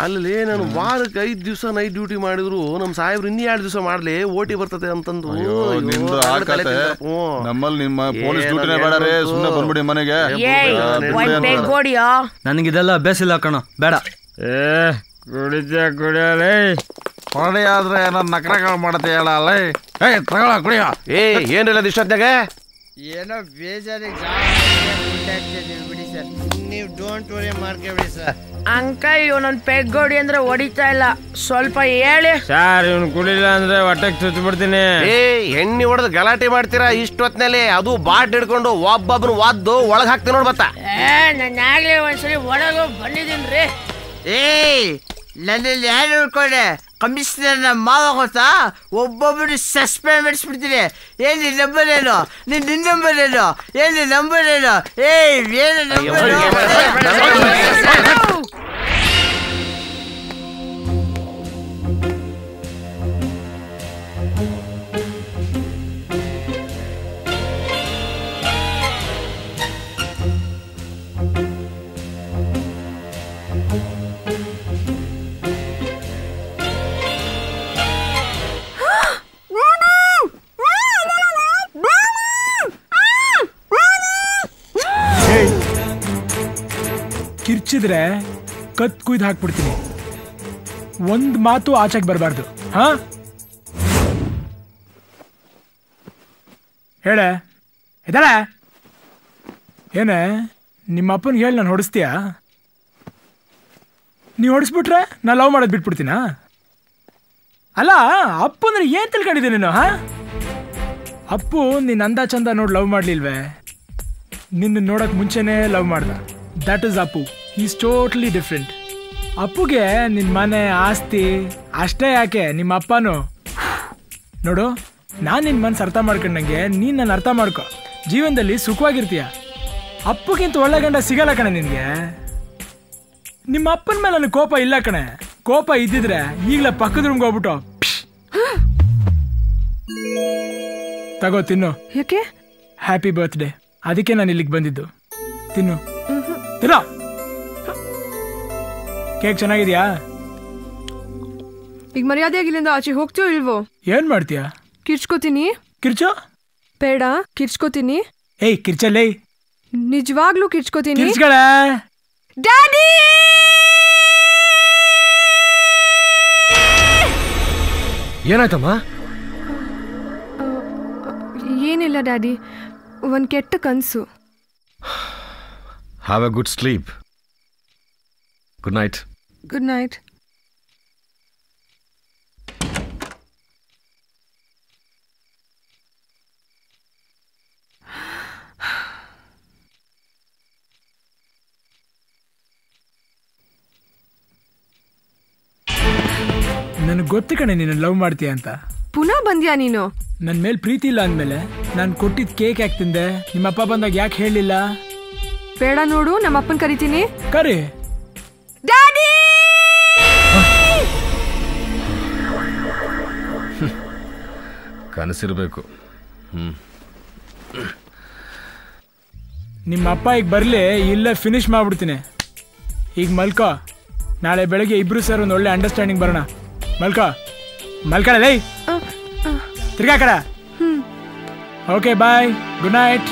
ಅಲ್ಲಿ ನಾನು ವಾರಕ್ಕೆ 5 ದಿವಸ ನೈಟ್ ಡ್ಯೂಟಿ ಮಾಡಿದ್ರು ನಮ್ಮ ಸಾಹೇಬ್ರು ಇನ್ನೂ 2 ದಿವಸ ಮಾಡ್ಲಿ ಓಟಿ ಬರ್ತದೆ ಅಂತಂದು. ನಮ್ಮಲ್ಲಿ ನಿಮ್ಮ ಪೊಲೀಸ್ ಡ್ಯೂಟಿನೇ ಬೇಡರೆ, ಸುಮ್ಮನೆ ಬಂದ್ಬಿಡಿ ಮನೆಗೆ. ನನಗಿದೆಲ್ಲ ಅಭ್ಯಾಸ ಇಲ್ಲ ಕಣ, ಬೇಡ. ಕುಡಿಯಲೇ ಹೊಡೆ ಆದ್ರೆ ಏನೋ ನಕರಗಳು ಮಾಡತ್ತೆ ಹೇಳಲ್ಲ. ತಗೊಳ ಕುಡಿಯ. ಏನಿಲ್ಲ ಇಷ್ಟೊತ್ತಾಗ ಏನೋ ಬೇಜಾರಿಗೆ ಬಿಡಿ ಸರ್, ನೀವು ಡೋಂಟ್ ವರಿ ಮಾಡ್ಕೊಬಿಡಿ ಸರ್. ಅಂಕಲ್ ಇವನೊಂದು ಪೆಗ್ಗೋಡಿ ಅಂದ್ರೆ ಹೊಡಿತಾ ಇಲ್ಲ, ಸ್ವಲ್ಪ ಹೇಳಿ ಸರ್. ಇವನು ಕುಡಿಲ್ಲ ಅಂದ್ರೆ ಹೊಟ್ಟೆಗೆ ಚುಚ್ಚಿ ಬಿಡ್ತೀನಿ. ಎಣ್ಣೆ ಹೊಡೆದು ಗಲಾಟೆ ಮಾಡ್ತೀರಾ ಇಷ್ಟೊತ್ನಲ್ಲಿ? ಅದು ಬಾಟ್ ಹಿಡ್ಕೊಂಡು ಒಬ್ಬೊಬ್ರು ವಾದ್ದು ಒಳಗ್ ಹಾಕ್ತೀನಿ ನೋಡ್ ಬತ್ತ. ನಾನು ಆಗ್ಲೇ ಒಂದ್ಸರಿ ಒಳಗೆ ಬಂದಿದ್ದೀನ್ರಿ. ನನ್ನಲ್ಲಿ ಯಾರು ಹೇಳ್ಕೊಂಡೆ? ಕಮಿಷನರ್ ನಮ್ಮ ಮಾವ ಗೊತ್ತಾ, ಒಬ್ಬೊಬ್ಬರು ಸಸ್ಪೆಂಡ್ ಮಾಡಿಸ್ಬಿಡ್ತೀನಿ. ಏನ್ ನಿನ್ ನಂಬರ್ ಏನು? ನಿನ್ ನಂಬರ್ ಏನು? ಏನ್ ನಿನ್ ನಂಬರ್ ಏನು? ಏನು ನಂಬರ್? ಕಿರ್ಚಿದ್ರೆ ಕತ್ ಕುಯ್ದು ಹಾಕ್ಬಿಡ್ತೀನಿ. ಒಂದ್ ಮಾತು ಆಚೆಗೆ ಬರಬಾರ್ದು. ಹಾ ಹೇಳ ಇದಳ ಏನೇ ನಿಮ್ಮ ಅಪ್ಪನಿಗೆ ಹೇಳಿ ನಾನು ಹೊಡಿಸ್ತೀಯಾ? ನೀವು ಹೊಡಿಸ್ಬಿಟ್ರೆ ನಾನು ಲವ್ ಮಾಡೋದು ಬಿಟ್ಬಿಡ್ತೀನಾ? ಅಲ್ಲ ಅಪ್ಪು ಅಂದ್ರೆ ಏನ್ ತಿಳ್ಕೊಂಡಿದ್ದೀನಿ ನೀನು? ಹಾ ಅಪ್ಪು ನಿನ್ನ ಅಂದ ಚಂದ ನೋಡಿ ಲವ್ ಮಾಡ್ಲಿಲ್ವೇ? ನಿನ್ನ ನೋಡಕ್ ಮುಂಚೆನೇ ಲವ್ ಮಾಡ್ದ. That is Appu. Is totally different. ಅಪ್ಪುಗೆ ನಿನ್ನ ಮನೆ ಆಸ್ತಿ ಅಷ್ಟೇ ಯಾಕೆ, ನಿಮ್ಮ ಅಪ್ಪನು ನೋಡು. ನಾನು ನಿನ್ನ ಮನಸ್ಸು ಅರ್ಥ ಮಾಡ್ಕೊಂಡಂಗೆ ನೀನು ನನ್ನ ಅರ್ಥ ಮಾಡ್ಕೊ. ಜೀವನದಲ್ಲಿ ಸುಖವಾಗಿರ್ತೀಯ. ಅಪ್ಪುಗಿಂತ ಒಳ್ಳೆ ಗಂಡ ಸಿಗಲ್ಲ ಕಣೆ ನಿನಗೆ. ನಿಮ್ಮ ಅಪ್ಪನ ಮೇಲೆ ನನಗೆ ಕೋಪ ಇಲ್ಲ ಕಣೆ. ಕೋಪ ಇದ್ದಿದ್ರೆ ಈಗಲೇ ಪಕ್ಕದ ರೂಮ್ಗೆ ಹೋಗ್ಬಿಟ್ಟು ತಗೋ ತಿನ್ನು. ಯಾಕೆ? Happy birthday. ಅದಕ್ಕೆ ನಾನು ಇಲ್ಲಿಗೆ ಬಂದಿದ್ದು. ತಿನ್ನು ತಿನ್ನೋ. ಕೇಕ್ ಚೆನ್ನಾಗಿದ್ಯಾ? ಈಗ ಮರ್ಯಾದೆಯಾಗಿಲ್ಲಿಂದ ಆಚೆ ಹೋಗ್ತೀಯೋ ಇಲ್ವೋ? ಏನ್ ಮಾಡ್ತೀಯಾ? ಕಿರ್ಚ್ಕೋತೀನಿ. ಕಿರ್ಚೋ? ಬೇಡ, ಕಿರ್ಚ್ಕೋತೀನಿ. ಏಯ್ ಕಿರ್ಚಲ್ಲೇ. ನಿಜವಾಗ್ಲೂ ಕಿರ್ಚ್ಕೋತೀನಿ. ಕಿರ್ಚ್ಗಳ. ಡ್ಯಾಡಿ! ಏನಾಯ್ತಮ್ಮ? ಏನಿಲ್ಲ ಡ್ಯಾಡಿ, ಒಂದ್ ಕೆಟ್ಟ ಕನ್ಸು. Have a good sleep. Good night. Good night. ನನಗೆ ಗೊತ್ತು ಕಣೆ ನೀನು ಲವ್ ಮಾಡ್ತೀಯ ಅಂತ. ಪುನಃ ಬಂದ್ಯಾ ನೀನು? ನನ್ನ ಮೇಲೆ ಪ್ರೀತಿ ಇಲ್ಲ ಅಂದಮೇಲೆ ನಾನು ಕೊಟ್ಟಿದ್ದ ಕೇಕ್ ಯಾಕೆ ತಿಂದೆ? ನಿಮ್ಮಪ್ಪ ಬಂದಾಗ ಯಾಕೆ ಹೇಳಲಿಲ್ಲ? ಬೇಡ ನೋಡು, ನಮ್ಮ ಅಪ್ಪನ್ ಕರಿತೀನಿ. ಕರಿ. ಡ್ಯಾಡಿ! ಕನಸಿರ್ಬೇಕು. ನಿಮ್ಮಪ್ಪ ಈಗ ಬರ್ಲಿ, ಇಲ್ಲೇ ಫಿನಿಶ್ ಮಾಡ್ಬಿಡ್ತೀನಿ. ಈಗ ಮಲ್ಕೋ. ನಾಳೆ ಬೆಳಗ್ಗೆ ಇಬ್ರು ಸರ್ ಒಂದು ಒಳ್ಳೆ ಅಂಡರ್ಸ್ಟ್ಯಾಂಡಿಂಗ್ ಬರೋಣ. ಮಲ್ಕೋ. ಮಲ್ಕಳ ಲೈ ತಿರ್ಗಾ ಕಡ. Okay bye. Good night.